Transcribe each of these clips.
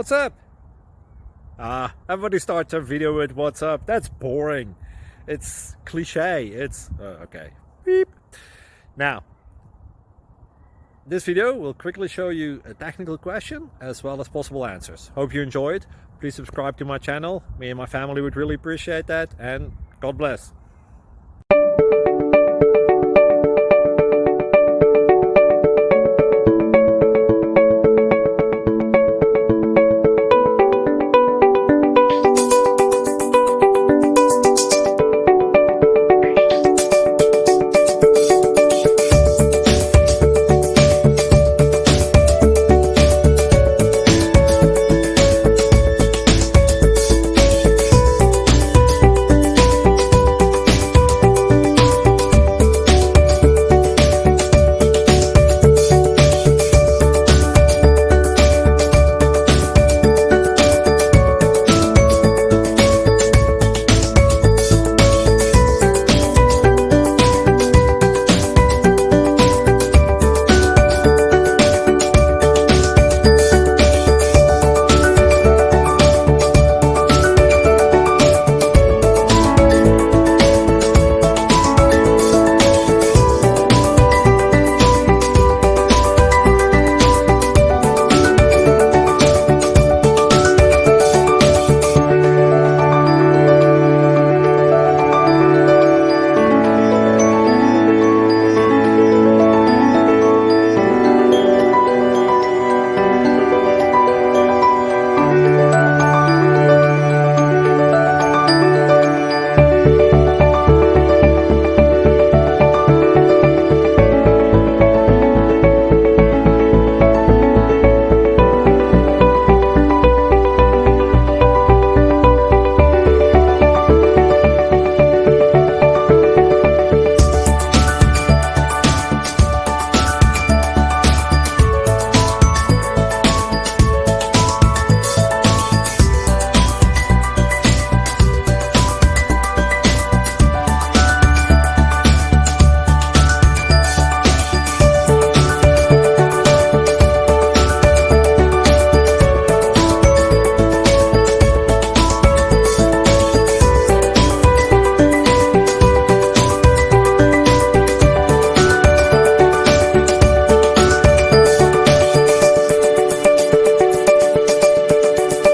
What's up? Everybody starts a video with what's up. That's boring. It's cliche. It's okay. Beep. Now, this video will quickly show you a technical question as well as possible answers. Hope you enjoyed. Please subscribe to my channel. Me and my family would really appreciate that, and God bless.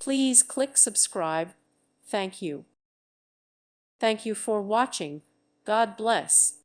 Please click subscribe. Thank you. Thank you for watching. God bless.